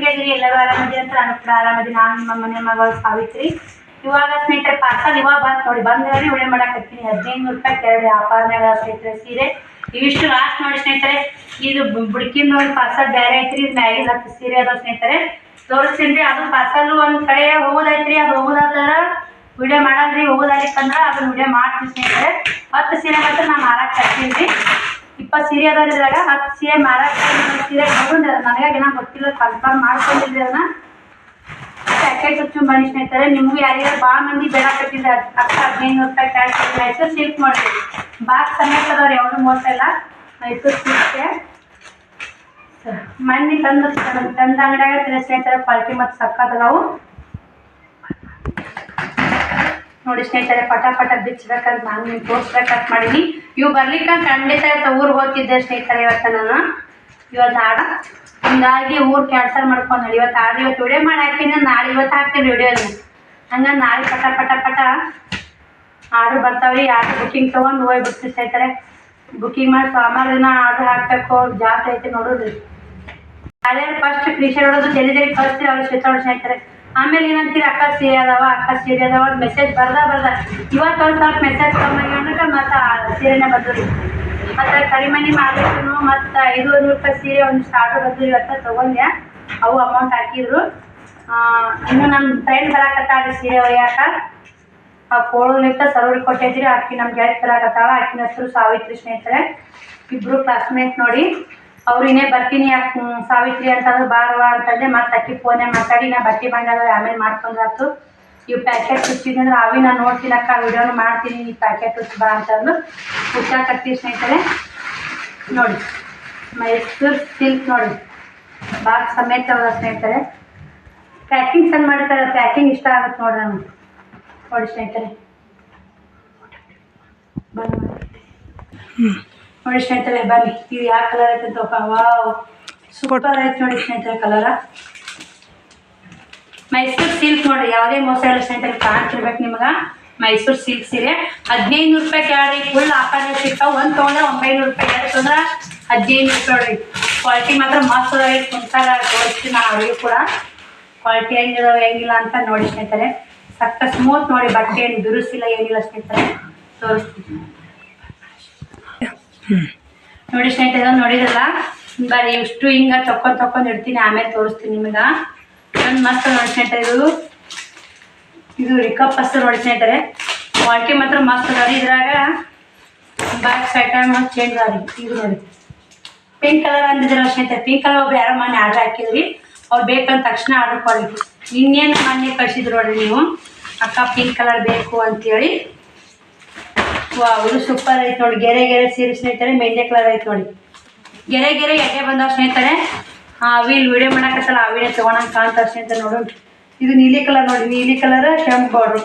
ಹೆಂಗಿದ್ರಿ ಎಲ್ಲರೂ ಆರಾಮದಿರಿ ಅಂತ ನಾನು ಕೂಡ ಆರಾಮದಿ. ನಾನು ನಿಮ್ಮ ಮನೆ ಮಗಳು ಸಾವಿತ್ರಿ. ಇವಾಗ ಸ್ನೇಹಿತರೆ ಪಾರ್ಸಲ್ ಇವಾಗ ಬಂತು ನೋಡಿ. ಬಂದ್ರೆ ವಿಡಿಯೋ ಮಾಡಕತ್ತೀನಿ. 1500 ರೂಪಾಯಿ ಎರಡು ವ್ಯಾಪಾರನಾಗ ಸ್ನೇಹಿತರೆ ಸೀರೆ ಇವಿಷ್ಟು ಲಾಸ್ಟ್ ನೋಡಿ ಸ್ನೇಹಿತರೆ. ಇದು ಬುಡಕಿನ ನೋಡಿ ಪಾರ್ಸಲ್ ಬೇರೆ ಐತ್ರಿ. ಇದು ಮ್ಯಾಗಿನ 10 ಸೀರೆ ಅದಾವ ಸ್ನೇಹಿತರೆ. ತೋರಿಸ್ತೀನಿ. ಅದು ಪಾರ್ಸಲ್ ಒಂದು ಕಡೆ ಹೋಗೋದೈತ್ರಿ. ಅದು ಹೋಗೋದಾದ್ರೆ ವಿಡಿಯೋ ಮಾಡಲ್ರಿ. ಹೋಗೋದಾಗಿತ್ತಂದ್ರೆ ಅದನ್ನ ವಿಡಿಯೋ ಮಾಡ್ತೀನಿ ಸ್ನೇಹಿತರೆ. 10 ಸೀರೆ ಮಾತ್ರ ನಾನು ಮಾರಾಟ ಹಾಕ್ತೀನಿ. 20 ಸೀರೆ ಅದಾವ್ರಿ. ಇದ್ರಾಗ 10 ಸೀರೆ ಮಾರಾಟ ಸೀರೆ ನೋಡ್ರಿ. ನನಗಾಗಿನ ಗೊತ್ತಿಲ್ಲ, ಕನ್ಫರ್ಮ್ ಮಾಡ್ಕೊಂಡಿದ್ರಿ. ಅದನ್ನ ಪ್ಯಾಕೆಟ್ ಹಚ್ಚು ಬನ್ನಿ ಸ್ನೇಹಿತರೆ. ನಿಮ್ಗೂ ಯಾರ್ಯಾರು ಭಾಳ ಮಂದಿ ಬೇಡಾಕತ್ತಿದ್ರೆ ಅಕ್ಕ 1500 ರೂಪಾಯಿ ಕ್ಯಾಶ್ ಮೈಸೂರು ಸಿಲ್ಕ್ ಮಾಡ್ತೀವಿ. ಬಾಕ್ಸ್ ಸಮೇತ ಅದಾವ್ರಿ. ಯಾವುದು ಮೋಸ ಇಲ್ಲ. ಮೈಸೂರು ಸಿಲ್ಕ್ಗೆ ಮಣ್ಣಿ ತಂದು ಅಂಗಡಿಯಾಗ ಸ್ನೇಹಿತರೆ ಕ್ವಾಲಿಟಿ ಮತ್ತು ಸಕ್ಕತ್ತದಾವು ನೋಡಿ ಸ್ನೇಹಿತರೆ. ಪಟ ಪಟ ಬಿಚ್ಚಬೇಕಂತ ನಾನು ನಿಮ್ಗೆ ತೋರಿಸ್ಬೇಕಂತ ಮಾಡೀನಿ. ಇವು ಬರ್ಲಿಕ್ಕೆ ಖಂಡಿತ ಊರಿಗೆ ಹೋಗ್ತಿದ್ದೆ ಸ್ನೇಹಿತರೆ. ಇವತ್ತು ನಾನು ಇವತ್ತು ಆಡ ಹಿಂಗಾಗಿ ಊರು ಕ್ಯಾನ್ಸಲ್ ಮಾಡ್ಕೊಂಡು ನೋಡಿ. ಇವತ್ತು ಆರ್ಡ್ರ್ ಇವತ್ತು ವಿಡಿಯೋ ಮಾಡಿ ಹಾಕ್ತೀನಿ. ನಾಳೆ ಇವತ್ತು ಹಾಕ್ತೀನಿ ವಿಡಿಯೋನ. ಹಂಗೆ ನಾಳೆ ಪಟ ಪಟ ಪಟ ಆರ್ಡ್ರ್ ಬರ್ತಾವ್ರಿ. ಆರ್ಡ್ರ್ ಬುಕ್ಕಿಂಗ್ ತೊಗೊಂಡು ಹೋಗ್ಬಿಡ್ತೀವಿ ಸ್ನೇಹಿತರೆ. ಬುಕ್ಕಿಂಗ್ ಮಾಡಿ ಸೋಮವಾರ ದಿನ ಆರ್ಡ್ರ್ ಹಾಕಬೇಕು. ಜಾಸ್ತಿ ಐತೆ ನೋಡೋದ್ರಿ. ಅದೇ ಫಸ್ಟ್ ಕ್ರೀಶರ್ ಹೊಡೋದು ಜಲ್ದಿ ಜಲ್ದಿ ಕಳಿಸ್ತೀರಿ. ಅವ್ರು ಸಿಗ್ತಾವೆ ಸ್ನೇಹಿತರೆ. ಆಮೇಲೆ ಏನಂತೀರಿ ಅಕ್ಕ ಸೀರೆ ಅದಾವ ಮೆಸೇಜ್ ಬರ್ದ ಇವತ್ತು ಒಂದು ಸ್ವಲ್ಪ ಮೆಸೇಜ್ ಕಮ್ಮಿ ಅಂದ್ರೆ ಮತ್ತು ಸೀರೆನೇ ಬಂದ್ರಿ. ಮತ್ತು ಕರಿಮನಿ ಮಾಡಬೇಕು. ಮತ್ತು 500 ರೂಪಾಯಿ ಸೀರೆ ಒಂದು ಸ್ಟಾರ್ಟ್ ಬಂದ್ರಿ. ಇವತ್ತು ತೊಗೊಂಡೆ. ಅವು ಅಮೌಂಟ್ ಹಾಕಿದ್ರು. ಇನ್ನು ನಮ್ಮ ಫ್ರೆಂಡ್ ಬರಾಕತ್ತಾಳ್ರಿ ಸೀರೆ ಒಯ್ಯಾಕ. ಆ ಕೋಳಲಿಂದ ಸರೋವರಿ ಕೊಟ್ಟಿದ್ರಿ. ಆಕಿ ನಮ್ಮ ಗೆಳತಿ ಬರಾಕತ್ತಾಳ. ಆಕಿನ ಹೆಸರು ಸಾವಿತ್ರಿ ಸ್ನೇಹಿತರೆ. ಇಬ್ಬರು ಕ್ಲಾಸ್ಮೇಟ್ ನೋಡಿ. ಅವ್ರು ಇನ್ನೇ ಬರ್ತೀನಿ ಸಾವಿತ್ರಿ ಅಂತಂದ್ರೆ ಬಾರವಾ ಅಂತಂದೆ. ಮತ್ತು ಅಕ್ಕಿ ಫೋನೇ ಮಾತಾಡಿ ನಾ ಬಟ್ಟೆ ಬಂಗಾರ ಆಮೇಲೆ ಮಾಡ್ಕೊಂಡ್ರಾತು. ಇವು ಪ್ಯಾಕೆಟ್ ಹುಚ್ಚಿದ್ನಿ ಅಂದ್ರೆ ಅವಿ ನಾನು ನೋಡ್ತೀನಿ ಅಕ್ಕ ವಿಡಿಯೋನು ಮಾಡ್ತೀನಿ. ಈ ಪ್ಯಾಕೆಟ್ ಹುಚ್ಚಿ ಬಾ ಅಂತಂದು ಹುಚ್ಚಾಕತ್ತೀವಿ ಸ್ನೇಹಿತರೆ. ನೋಡಿ ಮೈಸೂರು ಸಿಲ್ಕ್ ನೋಡಿ. ಬಾಕ್ಸ್ ಸಮೇತ ಅದ ಸ್ನೇಹಿತರೆ. ಪ್ಯಾಕಿಂಗ್ ಚಂದ ಮಾಡಿರ್ತಾರೆ. ಪ್ಯಾಕಿಂಗ್ ಇಷ್ಟ ಆಗುತ್ತೆ ನೋಡ್ರಿ ನಮ್ಗೆ. ನೋಡಿ ಸ್ನೇಹಿತರೆ ನೋಡಿ ಸ್ನೇಹಿತರೆ ಬನ್ನಿ. ಇವು ಯಾವ ಕಲರ್ ಐತೆ ಅಂತ ವಾವ್ ಸೂಪರ್ ಐತೆ ನೋಡಿ ಸ್ನೇಹಿತರೆ. ಕಲರ ಮೈಸೂರು ಸಿಲ್ಕ್ ನೋಡ್ರಿ. ಯಾವುದೇ ಮೋಸ ಇಲ್ಲ ಸ್ನೇಹಿತರೆ. ಕಾಣ್ತಿರ್ಬೇಕು ನಿಮ್ಗೆ. ಮೈಸೂರು ಸಿಲ್ಕ್ ಸೀರೆ 1500 ರೂಪಾಯಿ ಕ್ಯಾರಿ ಫುಲ್ ಆಫರ್ ಸಿಗ್ತಾವೆ. ಒಂದು ತೊಗೊಂಡ್ರೆ 900 ರೂಪಾಯಿ. ಎರಡು ತೊಂದ್ರೆ 1500 ರೂಪಾಯಿ ನೋಡ್ರಿ. ಕ್ವಾಲಿಟಿ ಮಾತ್ರ ಮಸ್ತ್ ಅದಾವೆ. ಕುಂತಾರ ತೋರಿಸ್ತೀನಿ ನಾನು ಅವ್ರಿಗೂ ಕೂಡ ಕ್ವಾಲಿಟಿ ಹೆಂಗಿದಾವೆ ಹೆಂಗಿಲ್ಲ ಅಂತ ನೋಡಿ ಸ್ನೇಹಿತರೆ. ಸಕ್ಕ ಸ್ಮೂತ್ ನೋಡಿ. ಬಟ್ಟೆ ಏನು ಬಿರುಸಿಲ್ಲ ಏನಿಲ್ಲ ಸ್ನೇಹಿತರೆ. ತೋರಿಸ್ತೀನಿ ನೋಡಿ ಸ್ನೇಹಿತರೆ. ನೋಡಿದ್ರಲ್ಲ ಬರೀ ಇಷ್ಟು ಹಿಂಗೆ ತಕೊಂಡು ಇಡ್ತೀನಿ. ಆಮೇಲೆ ತೋರಿಸ್ತೀನಿ ನಿಮಗೆ. ಒಂದು ಮಸ್ತ್ ನೋಡಿ ಸ್ನೇಹಿತರೆ. ಇದು ರಿಕಪ್ ಅಷ್ಟು ನೋಡಿ ಸ್ನೇಹಿತರೆ. ಕ್ವಾಲಿಟಿ ಮಾತ್ರ ಮಸ್ತ್ ಅದಾವ್ರಿ. ಇದ್ರಾಗ ಬ್ಯಾಕ್ ಐಟಮ್ ಚೇಂಜ್ ಅದಾವ್ರಿ. ಇದು ನೋಡಿ ಪಿಂಕ್ ಕಲರ್ ಅಂದಿದ್ರಲ್ಲ ಸ್ನೇಹಿತರೆ. ಪಿಂಕ್ ಕಲರ್ ಒಬ್ರು ಯಾರೋ ಮೊನ್ನೆ ಆರ್ಡ್ರ್ ಹಾಕಿದ್ರಿ. ಅವ್ರು ಬೇಕಂತ ತಕ್ಷಣ ಆರ್ಡ್ರ್ ಕೊಡಿದ್ವಿ. ಇನ್ನೇನು ಮೊನ್ನೆ ಕಳಿಸಿದ್ರು ನೋಡ್ರಿ ನೀವು ಅಕ್ಕ ಪಿಂಕ್ ಕಲರ್ ಬೇಕು ಅಂತೇಳಿ. ಇದು ಸೂಪರ್ ಐತೆ ನೋಡಿ. ಗೆರೆ ಸೀರೆ ಸ್ನೇಹಿತರೆ. ಮೆಂಡೆ ಕಲರ್ ಐತೆ ನೋಡಿ. ಗೆರೆ ಎಣ್ಣೆ ಬಂದಾವ ಸ್ನೇಹಿತರೆ. ಅವಿಲ್ ವಿಡಿಯೋ ಮಾಡಕತ್ತಲ್ಲ ಅವಿನೇ ತೊಗೊಳಂಗೆ ಕಾಣ್ತಾವೆ ಸ್ನೇಹಿತರೆ. ನೋಡೋಣ. ಇದು ನೀಲಿ ಕಲರ್ ನೋಡಿ. ನೀಲಿ ಕಲರ್ ಕೆಂಪು ಬಾರ್ಡ್ರು.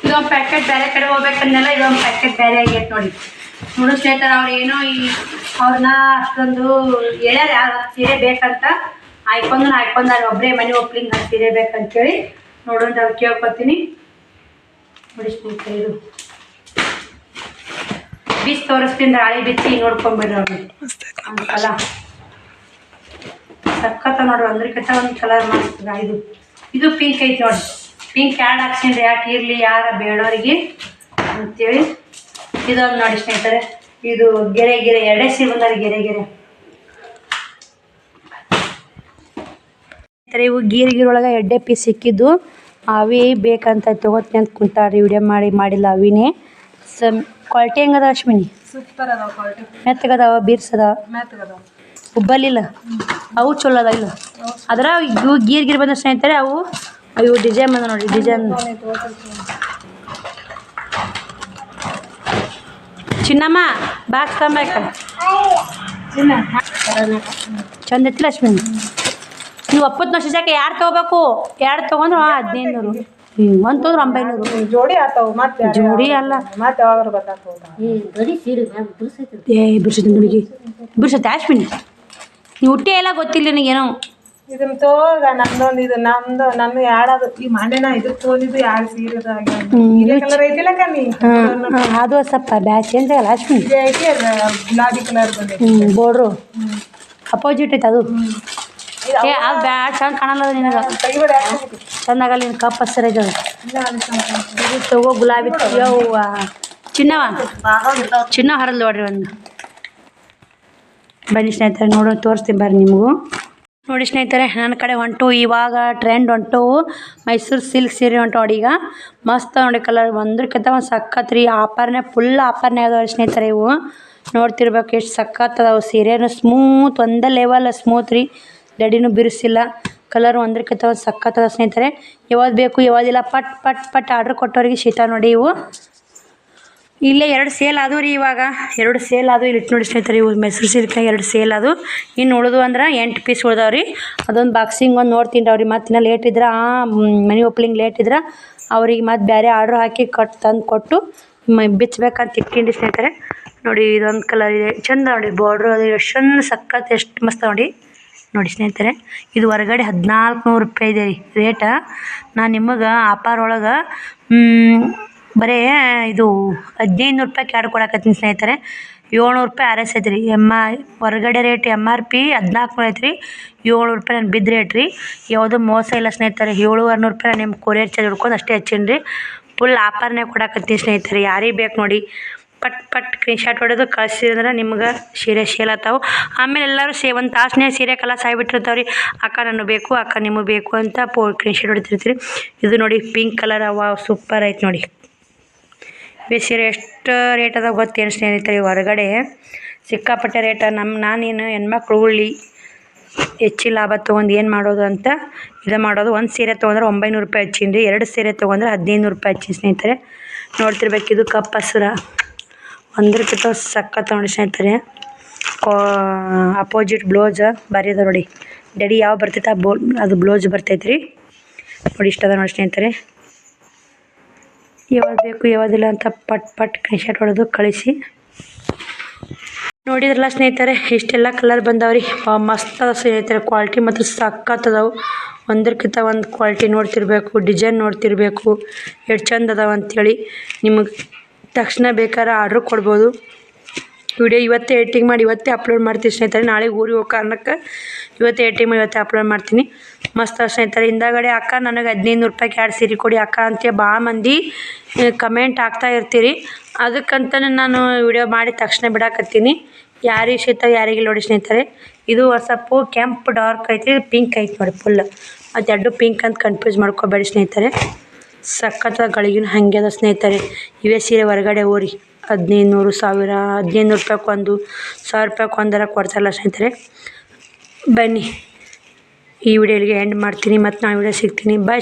ಇದೊಂದು ಪ್ಯಾಕೆಟ್ ಬೇರೆ ಕಡೆ ಹೋಗ್ಬೇಕನ್ನೆಲ್ಲ ಇದೊಂದು ಪ್ಯಾಕೆಟ್ ಬೇರೆ ಆಗೈತೆ ನೋಡಿ. ನೋಡು ಸ್ನೇಹಿತರೆ. ಅವ್ರು ಏನೋ ಅವ್ರನ್ನ ಅಷ್ಟೊಂದು ಹೇಳ್ಯಾರ ಯಾರು ಸೀರೆ ಬೇಕಂತ. ಹಾಯ್ಕೊಂಡಾರ ಒಬ್ಬರೇ ಮನೆ ಒಪ್ಲಿಂಗ್ ನಾನು ಸೀರೆ ಬೇಕಂತೇಳಿ. ನೋಡೋಣ ಅವ್ರು ಕೇಳ್ಕೊತೀನಿ ನೋಡಿ ಸ್ನೇಹಿತರೆ. ಇದು ಬಿಸಿ ತೋರಿಸ್ತೀನಿ. ರಾಳಿ ಬಿಚ್ಚಿ ನೋಡ್ಕೊಂಬಿಡ್ರಿ ಅವ್ರಿಗೆ. ಅಂತಲ್ಲ ಸಖತ್ತ ನೋಡ್ರಿ. ಒಂದ್ರಕ್ಕಿಂತ ಒಂದು ಕಲರ್ ಮಾಡ್ತದ. ಇದು ಪಿಂಕ್ ಐತಿ ನೋಡಿ. ಪಿಂಕ್ ಆ್ಯಡ್ ಹಾಕ್ಸಿನ್ರಿ. ಯಾಕೆ ಇರಲಿ ಯಾರ ಬೇಡೋರಿಗೆ ಅಂತೇಳಿ. ಇದೊಂದು ನೋಡಿ ಸ್ನೇಹಿತರೆ. ಇದು ಗೆರೆ ಎರಡೇ ಸೀರೆ ಬಂದಾರೆ. ಗೆರೆ ಇವು ಗೀರಿಗಿರೊಳಗೆ ಎಡ್ಡೆ ಪೀಸ್ ಸಿಕ್ಕಿದ್ದು. ಅವಿ ಬೇಕಂತ ತೊಗೋತೀನಿ ಅಂತ ಕುಂತಾಡ್ರಿ. ವಿಡಿಯೋ ಮಾಡಿಲ್ಲ ಅವಿನೇ. ಕ್ವಾಲಿಟಿ ಹೆಂಗದ ಅಶ್ವಿನಿ? ಸೂಪರ್ ಅದಾವ. ಕ್ವಾಲಿಟಿ ಮೆತ್ತಗದಾವ ಬೀರ್ಸದಾವ ಉಬ್ಬಲಿಲ್ಲ. ಅವು ಚಲೋ ಅದ ಇಲ್ಲ ಅದ್ರ ಇವು ಗೀರ್ ಬಂದ ಸ್ನೇಹಿತರೆ. ಅವು ಡಿಸೈನ್ ಬಂದ ನೋಡಿ. ಡಿಸೈನ್ ಚಿನ್ನಮ್ಮ ಬಾಕ್ಸ್ ತಂಬೇಕ ಚಂದ ಇತ್ತಿಲ್ಲ ಅಶ್ವಿನಿ. ನೀವು 20 ವರ್ಷ ಜಾಕೆ 2 ತೊಗೋಬೇಕು. 2 ತೊಗೊಂಡ್ರು 1500. ಒಂದು ತೊಂದ್ರೆ 900. ಜೋಡಿ ಆತಾವ. ಮತ್ತೆ ಜೋಡಿ ಅಲ್ಲ ಮತ್ತೆ ಯಾವಾಗ ಗೊತ್ತಾಗ್ತದ. ಬಿಡ್ಸೈತಿ ಹುಡುಗಿ ಬಿಡ್ಸತ್ತೆ ಅಶ್ವಿನಿ. ನೀವು ಹುಟ್ಟಿ ಎಲ್ಲ ಗೊತ್ತಿಲ್ಲ ನನಗೇನೋ. ಇದನ್ನ ತೋಗ ನಮ್ದೊಂದು ಇದು ನನ್ನ ಯಾಡದು ಈ ಮಂಡೆನ ಇದು ತೋಲಿದ್ದು 2 ಸೀರೆ ಕಲರ್ ಐತಿಲ್ಲ ಕಮ್ಮಿ. ಅದು ಸ್ವಲ್ಪ ಬ್ಯಾಚ್ ಚೇಂಜ್ ಆಗಲ್ಲ ಅಶ್ವಿನಿ. ಗುಲಾಬಿ ಕಲರ್ ಬಂದೈತಿ. ಬೋರ್ಡ್ರು ಅಪೋಸಿಟ್ ಐತೆ. ಅದು ಏ ಅದು ಬ್ಯಾಡ ಚಂದ ಕಾಣಲ್ಲ ಅದು ನಿನಗೆ ತೆಗಿಬೇಡ ಯಾಕೆ ಚಂದ ಆಗಲ್ಲ ನಿನ್ನ ಕಪ್ ಹಸಿರ ಇದು ಇಲ್ಲ ಅನ್ಕೊಂತೀನಿ. ಇದು ತಗೋ ಗುಲಾಬಿ ಯವ್ವ ಚಿನ್ನ ಹರಲ್ ನೋಡ್ರಿ ಒಂದು ಬನ್ನಿ ಸ್ನೇಹಿತರೆ ನೋಡೋ ತೋರಿಸ್ತೀನಿ ಬರ್ರಿ ನಿಮಗೂ ನೋಡಿ ಸ್ನೇಹಿತರೆ ನನ್ನ ಕಡೆ ಹೊಂಟು ಇವಾಗ ಟ್ರೆಂಡ್ ಹೊಂಟು ಮೈಸೂರು ಸಿಲ್ಕ್ ಸೀರೆ ಹೊಂಟು ನೋಡಿ ಈಗ ಮಸ್ತ್ ನೋಡಿ ಕಲರ್ ಒಂದ್ರಕ್ಕಿಂತ ಒಂದು ಸಖತ್ ರೀ ಆಫರ್ನೇ ಫುಲ್ ಆಫರ್ನೇ ಅದಾವೆ ಸ್ನೇಹಿತರೆ ಇವು ನೋಡ್ತಿರ್ಬೇಕು ಎಷ್ಟು ಸಖತ್ ಅದಾವೆ ಸೀರೆನೂ ಸ್ಮೂತ್ ಒಂದೇ ಲೆವೆಲ್ ಸ್ಮೂತ್ ರೀ ದಡಿನೂ ಬಿರುಸಿಲ್ಲ ಕಲರ್ ಒಂದ್ರಕ್ಕಿಂತ ಒಂದು ಸಖತ್ ಅದ ಸ್ನೇಹಿತರೆ ಯಾವ್ದು ಬೇಕು ಯಾವುದಿಲ್ಲ ಪಟ್ ಪಟ್ ಪಟ್ ಆರ್ಡ್ರ್ ಕೊಟ್ಟವ್ರಿಗೆ ಶೀತ ನೋಡಿ ಇವು ಇಲ್ಲೇ 2 ಸೇಲ್ ಆದವು ರೀ ಇವಾಗ 2 ಸೇಲ್ ಆದವು ಇಲ್ಲಿ ನೋಡಿ ಸ್ನೇಹಿತರೆ ಇವು ಮೈಸೂರು ಸಿಲ್ಕ್ನಾಗ 2 ಸೇಲ್ ಅದು ಇನ್ನು ಉಳಿದು ಅಂದ್ರೆ 8 ಪೀಸ್ ಉಳ್ದಾವ್ರಿ ಅದೊಂದು ಬಾಕ್ಸಿಂಗ್ ಒಂದು ನೋಡ್ತೀನಿ ಅವ್ರಿಗೆ ಮತ್ತೆ ಇನ್ನೂ ಲೇಟ್ ಇದ್ರೆ ಮನಿ ಓಪ್ನಿಂಗ್ ಲೇಟ್ ಇದ್ರೆ ಅವ್ರಿಗೆ ಮತ್ತೆ ಬೇರೆ ಆರ್ಡ್ರ್ ಹಾಕಿ ತಂದು ಕೊಟ್ಟು ಬಿಚ್ಚಬೇಕಂತ ಇಟ್ಕೊಂಡು ಸ್ನೇಹಿತರೆ ನೋಡಿ ಇದೊಂದು ಕಲರ್ ಇದೆ ಚಂದ ನೋಡಿ ಬಾರ್ಡ್ರ್ ಅದು ಎಷ್ಟೊಂದು ಸಖತ್ ಎಷ್ಟು ಮಸ್ತ್ ನೋಡಿ ಸ್ನೇಹಿತರೆ ಇದು ಹೊರಗಡೆ 1400 ರೂಪಾಯಿ ಇದೆ ರೀ ರೇಟ ನಾನು ನಿಮಗೆ ಆಫರ್ ಒಳಗೆ ಬರೀ ಇದು 1500 ರೂಪಾಯಿ ಕ್ಯಾಡ್ ಕೊಡಕತ್ತೀನಿ ಸ್ನೇಹಿತರೆ 700 ರೂಪಾಯಿ ಆರ್ ಎಸ್ ಐತೆ ರೀ ಹೊರಗಡೆ ರೇಟ್ MRP 1400 ಐತೆ ರೀ 700 ರೂಪಾಯಿ ನಾನು ಬಿದ್ದ ರೇಟ್ ರೀ ಯಾವುದೂ ಮೋಸ ಇಲ್ಲ ಸ್ನೇಹಿತರೆ 700-800 ರೂಪಾಯಿ ನಾನು ನಿಮ್ಮ ಕೊರಿಯರ್ ಚಾರ್ಜ್ ಹಿಡ್ಕೊಂಡು ಅಷ್ಟೇ ಹಚ್ಚೀನಿ ರೀ ಫುಲ್ ಆಫರ್ನೇ ಕೊಡಕತ್ತೀನಿ ಸ್ನೇಹಿತರೆ ಯಾರಿಗೆ ಬೇಕು ನೋಡಿ ಪಟ್ ಪಟ್ ಸ್ಕ್ರೀನ್ಶಾಟ್ ಹೊಡೆದು ಕಳಿಸಿದ್ರೆ ನಿಮ್ಗೆ ಸೀರೆ ಸೇಲ್ ಆಗ್ತಾವೆ ಆಮೇಲೆ ಎಲ್ಲರೂ ಒಂದು ತಾಸನೇ ಸೀರೆ ಕಲರ್ಸ್ ಆಗಿಬಿಟ್ಟಿರ್ತಾವೆ ರೀ ಅಕ್ಕ ನನಗೆ ಬೇಕು ಅಕ್ಕ ನಿಮಗೆ ಬೇಕು ಅಂತ ಸ್ಕ್ರೀನ್ಶಾಟ್ ಹೊಡಿತಿರ್ತೀರಿ ಇದು ನೋಡಿ ಪಿಂಕ್ ಕಲರ್ ಅವ ಸೂಪರ್ ಐತೆ ನೋಡಿ ಸೀರೆ ಎಷ್ಟು ರೇಟ್ ಅದ ಗೊತ್ತೇನು ಸ್ನೇಹಿತರೆ ಹೊರಗಡೆ ಸಿಕ್ಕಾಪಟ್ಟೆ ರೇಟ ನಾನೇನು ಹೆಣ್ಮಕ್ಳು ಉಳ್ಳಿ ಹೆಚ್ಚು ಲಾಭ ತೊಗೊಂಡು ಏನು ಮಾಡೋದು ಅಂತ ಇದು ಮಾಡೋದು ಒಂದು ಸೀರೆ ತೊಗೊಂಡ್ರೆ 900 ರೂಪಾಯಿ ಹಚ್ಚೀನಿ ರೀ 2 ಸೀರೆ ತೊಗೊಂಡ್ರೆ 1500 ರೂಪಾಯಿ ಹಚ್ಚಿ ಸ್ನೇಹಿತರೆ ನೋಡ್ತಿರ್ಬೇಕು ಇದು ಕಪ್ ಹಸಿರ ಒಂದ್ರಕ್ಕಿಂತ ಸಖತ್ ನೋಡಿ ಸ್ನೇಹಿತರೆ ಅಪೋಸಿಟ್ ಬ್ಲೌಸ್ ಭಾರಿ ಅದ ನೋಡಿ ಡೆಡಿ ಯಾವ ಬರ್ತೈತೆ ಅದು ಬ್ಲೌಸ್ ಬರ್ತೈತೆ ರೀ ನೋಡಿ ಇಷ್ಟ ಅದ ನೋಡಿ ಸ್ನೇಹಿತರೆ ಯಾವ್ದು ಬೇಕು ಯಾವುದಿಲ್ಲ ಅಂತ ಪಟ್ ಪಟ್ ಸ್ಕ್ರೀನ್ಶಾಟ್ ಹೊಡೆದು ಕಳಿಸಿ ನೋಡಿದ್ರಲ್ಲ ಸ್ನೇಹಿತರೆ ಇಷ್ಟೆಲ್ಲ ಕಲರ್ ಬಂದಾವ್ರಿ ಮಸ್ತ್ ಅದ ಸ್ನೇಹಿತರೆ ಕ್ವಾಲಿಟಿ ಮತ್ತು ಸಖತ್ ಅದಾವೆ ಒಂದಕ್ಕಿಂತ ಒಂದು ಕ್ವಾಲಿಟಿ ನೋಡ್ತಿರ್ಬೇಕು ಡಿಸೈನ್ ನೋಡ್ತಿರ್ಬೇಕು ಎಷ್ಟು ಚಂದ ಅದಾವ ಅಂಥೇಳಿ ನಿಮಗೆ ತಕ್ಷಣ ಬೇಕಾದ್ರೆ ಆರ್ಡ್ರ್ ಕೊಡ್ಬೋದು ವಿಡಿಯೋ ಇವತ್ತೇ ಎಡಿಟಿಂಗ್ ಮಾಡಿ ಇವತ್ತೇ ಅಪ್ಲೋಡ್ ಮಾಡ್ತೀನಿ ಸ್ನೇಹಿತರೆ ನಾಳೆ ಊರಿಗೆ ಹೋಗೋ ಕಾರಣಕ್ಕೆ ಇವತ್ತೇ ಎಡಿಟಿಂಗ್ ಮಾಡಿ ಇವತ್ತೇ ಅಪ್ಲೋಡ್ ಮಾಡ್ತೀನಿ ಮಸ್ತ್ ಸ್ನೇಹಿತರೆ ಹಿಂದಾಗಡೆ ಅಕ್ಕ ನನಗೆ 1500 ರೂಪಾಯಿ ಕ್ಯಾಡ್ ಸೀರೆ ಕೊಡಿ ಅಕ್ಕ ಅಂತ ಭಾಳ ಮಂದಿ ಕಮೆಂಟ್ ಆಗ್ತಾ ಇರ್ತೀರಿ ಅದಕ್ಕಂತಲೇ ನಾನು ವಿಡಿಯೋ ಮಾಡಿ ತಕ್ಷಣ ಬಿಡಾಕತ್ತೀನಿ ಯಾರಿಗೆ ಶೀತ ಯಾರಿಗೆ ನೋಡಿ ಸ್ನೇಹಿತರೆ ಇದು ಸ್ವಲ್ಪ ಕೆಂಪು ಡಾರ್ಕ್ ಐತಿ ಪಿಂಕ್ ಐತಿ ನೋಡಿ ಫುಲ್ ಅದು 2 ಪಿಂಕ್ ಅಂತ ಕನ್ಫ್ಯೂಸ್ ಮಾಡ್ಕೋಬೇಡಿ ಸ್ನೇಹಿತರೆ ಸಖತ್ ಗಳಿಗಿನ ಹಾಗೆ ಅದ ಸ್ನೇಹಿತರೆ ಇವೇ ಸೀರೆ ಹೊರಗಡೆ ಹೋರಿ 1500 1000 1500 ರೂಪಾಯಿಗೆ ಒಂದು 1000 ರೂಪಾಯಿಗೆ ಒಂದರ ಕೊಡ್ತಾರಲ್ಲ ಸ್ನೇಹಿತರೆ ಬನ್ನಿ ಈ ವಿಡಿಯೋಗೆ ಎಂಡ್ ಮಾಡ್ತೀನಿ ಮತ್ತು ನಾನು ವಿಡಿಯೋ ಸಿಗ್ತೀನಿ ಬಾಯ್.